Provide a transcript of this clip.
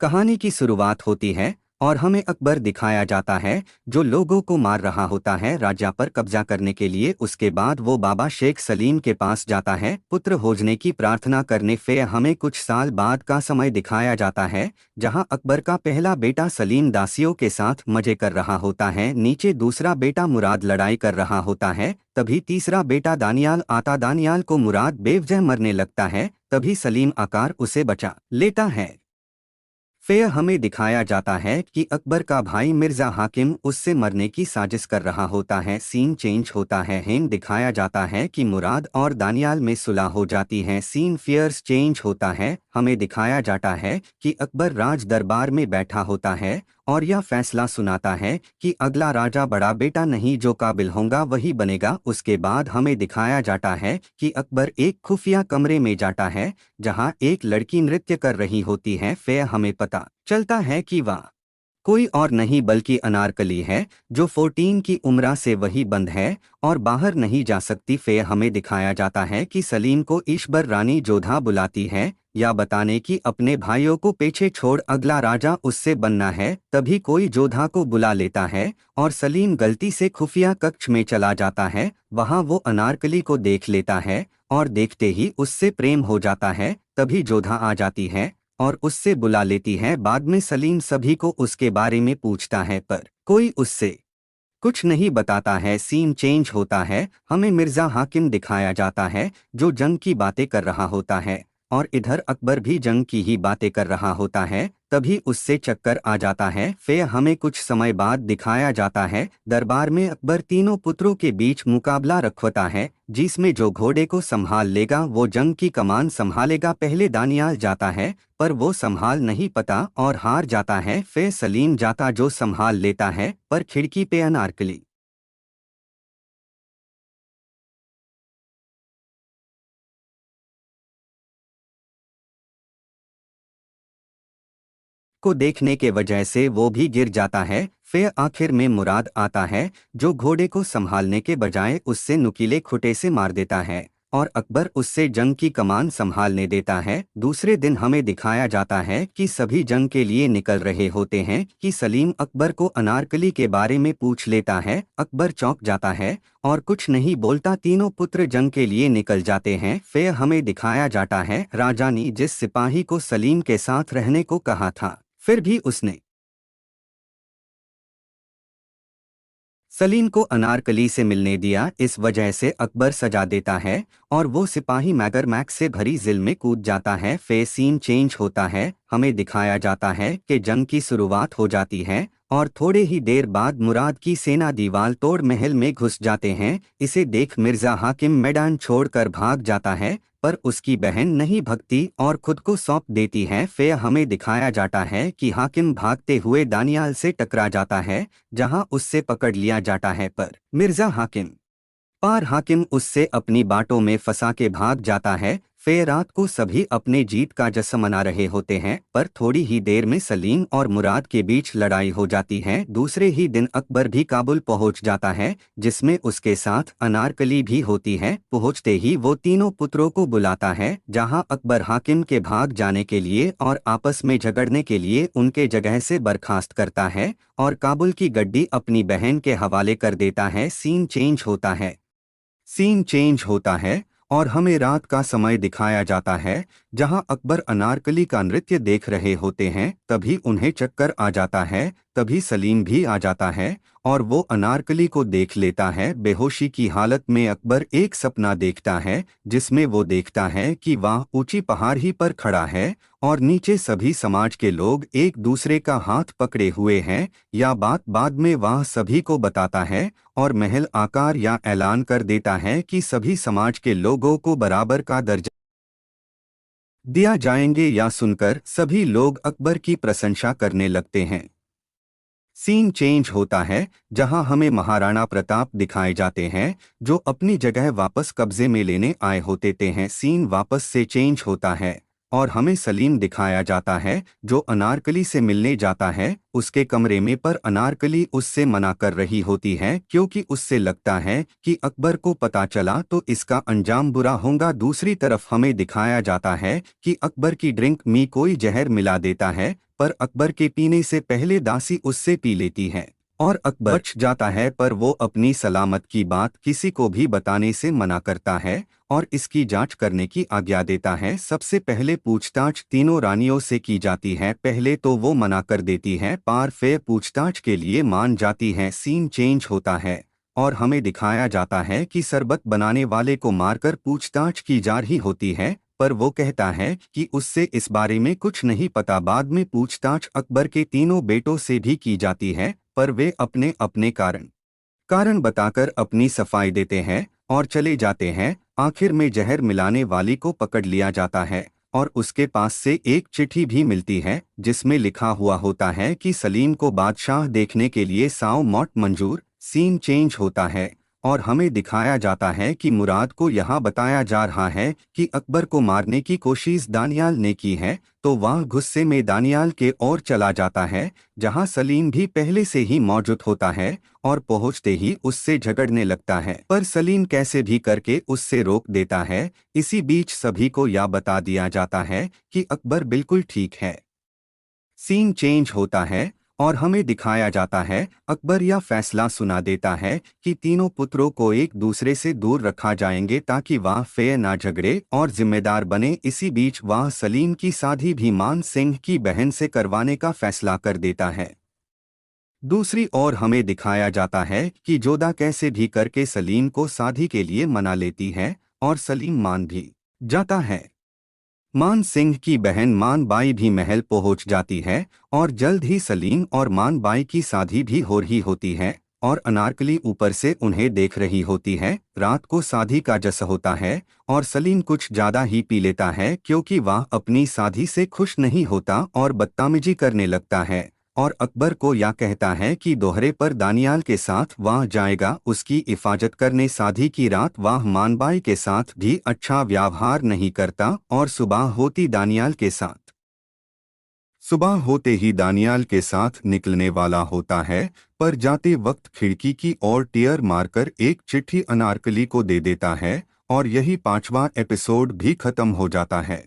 कहानी की शुरुआत होती है और हमें अकबर दिखाया जाता है जो लोगों को मार रहा होता है राज्य पर कब्जा करने के लिए। उसके बाद वो बाबा शेख सलीम के पास जाता है पुत्र खोजने की प्रार्थना करने। फिर हमें कुछ साल बाद का समय दिखाया जाता है जहां अकबर का पहला बेटा सलीम दासियों के साथ मजे कर रहा होता है। नीचे दूसरा बेटा मुराद लड़ाई कर रहा होता है। तभी तीसरा बेटा दानियाल आता। दानियाल को मुराद बेवजह मरने लगता है। तभी सलीम आकर उसे बचा लेता है। फिर हमें दिखाया जाता है कि अकबर का भाई मिर्जा हाकिम उससे मरने की साजिश कर रहा होता है। सीन चेंज होता है। हेम दिखाया जाता है कि मुराद और दानियाल में सुलह हो जाती है। सीन फियर्स चेंज होता है। हमें दिखाया जाता है कि अकबर राज दरबार में बैठा होता है और यह फैसला सुनाता है कि अगला राजा बड़ा बेटा नहीं जो काबिल होगा वही बनेगा। उसके बाद हमें दिखाया जाता है कि अकबर एक खुफिया कमरे में जाता है जहां एक लड़की नृत्य कर रही होती है। फिर हमें पता चलता है कि वह कोई और नहीं बल्कि अनारकली है जो 14 की उम्र से वही बंद है और बाहर नहीं जा सकती। फिर हमें दिखाया जाता है कि सलीम को ईश्वर रानी जोधा बुलाती है या बताने कि अपने भाइयों को पीछे छोड़ अगला राजा उससे बनना है। तभी कोई जोधा को बुला लेता है और सलीम गलती से खुफिया कक्ष में चला जाता है। वहां वो अनारकली को देख लेता है और देखते ही उससे प्रेम हो जाता है। तभी जोधा आ जाती है और उससे बुला लेती है। बाद में सलीम सभी को उसके बारे में पूछता है पर कोई उससे कुछ नहीं बताता है। सीन चेंज होता है। हमें मिर्जा हाकिम दिखाया जाता है जो जंग की बातें कर रहा होता है और इधर अकबर भी जंग की ही बातें कर रहा होता है। तभी उससे चक्कर आ जाता है। फिर हमें कुछ समय बाद दिखाया जाता है दरबार में अकबर तीनों पुत्रों के बीच मुकाबला रखवाता है जिसमें जो घोड़े को संभाल लेगा वो जंग की कमान संभालेगा। पहले दानियाल जाता है पर वो संभाल नहीं पाता और हार जाता है। फिर सलीम जाता जो संभाल लेता है पर खिड़की पे अनारकली को देखने के वजह से वो भी गिर जाता है। फिर आखिर में मुराद आता है जो घोड़े को संभालने के बजाय उससे नुकीले खुटे से मार देता है और अकबर उससे जंग की कमान संभालने देता है। दूसरे दिन हमें दिखाया जाता है कि सभी जंग के लिए निकल रहे होते हैं कि सलीम अकबर को अनारकली के बारे में पूछ लेता है। अकबर चौंक जाता है और कुछ नहीं बोलता। तीनों पुत्र जंग के लिए निकल जाते हैं। फिर हमें दिखाया जाता है राजा ने जिस सिपाही को सलीम के साथ रहने को कहा था फिर भी उसने सलीम को अनारकली से मिलने दिया। इस वजह से अकबर सजा देता है और वो सिपाही मैगर मैक्स से भरी जिल में कूद जाता है। फिर सीन चेंज होता है। हमें दिखाया जाता है कि जंग की शुरुआत हो जाती है और थोड़े ही देर बाद मुराद की सेना दीवार तोड़ महल में घुस जाते हैं। इसे देख मिर्जा हाकिम मैदान छोड़कर भाग जाता है पर उसकी बहन नहीं भगती और खुद को सौंप देती है। फिर हमें दिखाया जाता है कि हाकिम भागते हुए दानियाल से टकरा जाता है जहां उससे पकड़ लिया जाता है पर मिर्जा हाकिम उससे अपनी बातों में फंसा के भाग जाता है। फिर रात को सभी अपने जीत का जश्न मना रहे होते हैं पर थोड़ी ही देर में सलीम और मुराद के बीच लड़ाई हो जाती है। दूसरे ही दिन अकबर भी काबुल पहुंच जाता है जिसमें उसके साथ अनारकली भी होती है। पहुंचते ही वो तीनों पुत्रों को बुलाता है जहां अकबर हाकिम के भाग जाने के लिए और आपस में झगड़ने के लिए उनके जगह से बर्खास्त करता है और काबुल की गड्डी अपनी बहन के हवाले कर देता है। सीन चेंज होता है और हमें रात का समय दिखाया जाता है जहां अकबर अनारकली का नृत्य देख रहे होते हैं। तभी उन्हें चक्कर आ जाता है। तभी सलीम भी आ जाता है और वो अनारकली को देख लेता है। बेहोशी की हालत में अकबर एक सपना देखता है जिसमें वो देखता है कि वह ऊंची पहाड़ ही पर खड़ा है और नीचे सभी समाज के लोग एक दूसरे का हाथ पकड़े हुए हैं। या बात बाद में वह सभी को बताता है और महल आकार या ऐलान कर देता है कि सभी समाज के लोगों को बराबर का दर्जा दिया जाएंगे। या सुनकर सभी लोग अकबर की प्रशंसा करने लगते हैं। सीन चेंज होता है जहां हमें महाराणा प्रताप दिखाए जाते हैं जो अपनी जगह वापस कब्जे में लेने आए होते हैं। सीन वापस से चेंज होता है और हमें सलीम दिखाया जाता है जो अनारकली से मिलने जाता है उसके कमरे में, पर अनारकली उससे मना कर रही होती है क्योंकि उससे लगता है कि अकबर को पता चला तो इसका अंजाम बुरा होगा। दूसरी तरफ हमें दिखाया जाता है कि अकबर की ड्रिंक में कोई जहर मिला देता है, पर अकबर के पीने से पहले दासी उससे पी लेती है और अकबर बच जाता है, पर वो अपनी सलामत की बात किसी को भी बताने से मना करता है और इसकी जांच करने की आज्ञा देता है। सबसे पहले पूछताछ तीनों रानियों से की जाती है। पहले तो वो मना कर देती है, पर फिर पूछताछ के लिए मान जाती है। सीन चेंज होता है और हमें दिखाया जाता है कि शरबत बनाने वाले को मारकर पूछताछ की जा रही होती है, पर वो कहता है कि उससे इस बारे में कुछ नहीं पता। बाद में पूछताछ अकबर के तीनों बेटों से भी की जाती है, पर वे अपने अपने कारण बताकर अपनी सफाई देते हैं और चले जाते हैं। आखिर में जहर मिलाने वाली को पकड़ लिया जाता है और उसके पास से एक चिट्ठी भी मिलती है जिसमें लिखा हुआ होता है कि सलीम को बादशाह देखने के लिए 100 मौत मंजूर। सीन चेंज होता है और हमें दिखाया जाता है कि मुराद को यहाँ बताया जा रहा है कि अकबर को मारने की कोशिश दानियाल ने की है, तो वह गुस्से में दानियाल के ओर चला जाता है जहाँ सलीम भी पहले से ही मौजूद होता है और पहुँचते ही उससे झगड़ने लगता है, पर सलीम कैसे भी करके उससे रोक देता है। इसी बीच सभी को यह बता दिया जाता है कि अकबर बिल्कुल ठीक है। सीन चेंज होता है और हमें दिखाया जाता है अकबर यह फैसला सुना देता है कि तीनों पुत्रों को एक दूसरे से दूर रखा जाएंगे ताकि वह फेर ना झगड़े और जिम्मेदार बने। इसी बीच वह सलीम की शादी भी मान सिंह की बहन से करवाने का फैसला कर देता है। दूसरी ओर हमें दिखाया जाता है कि जोधा कैसे भी करके सलीम को शादी के लिए मना लेती है और सलीम मान भी जाता है। मान सिंह की बहन मान बाई भी महल पहुंच जाती है और जल्द ही सलीम और मान बाई की शादी भी हो रही होती है और अनारकली ऊपर से उन्हें देख रही होती है। रात को शादी का जश्न होता है और सलीम कुछ ज्यादा ही पी लेता है क्योंकि वह अपनी शादी से खुश नहीं होता और बदतमीजी करने लगता है और अकबर को यह कहता है कि दोहरे पर दानियाल के साथ वह जाएगा उसकी हिफाजत करने। शादी की रात वह मानबाई के साथ भी अच्छा व्यवहार नहीं करता और सुबह होते ही दानियाल के साथ निकलने वाला होता है, पर जाते वक्त खिड़की की ओर टियर मारकर एक चिट्ठी अनारकली को दे देता है और यही 5वां एपिसोड भी खत्म हो जाता है।